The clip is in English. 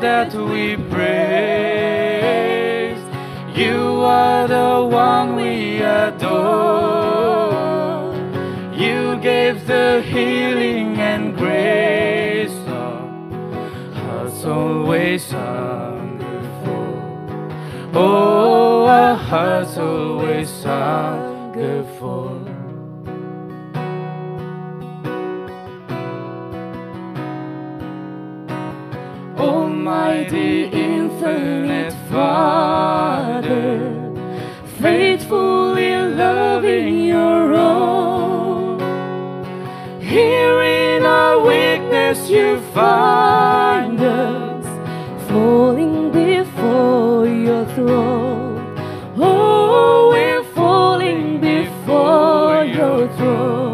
that we praise. You are the one we adore. You gave the healing and grace. Our hearts always hunger for. Oh, our hearts always hunger for. Almighty infinite Father, faithfully loving your own. Here in our weakness you find us, falling before your throne. oh, we're falling before your throne.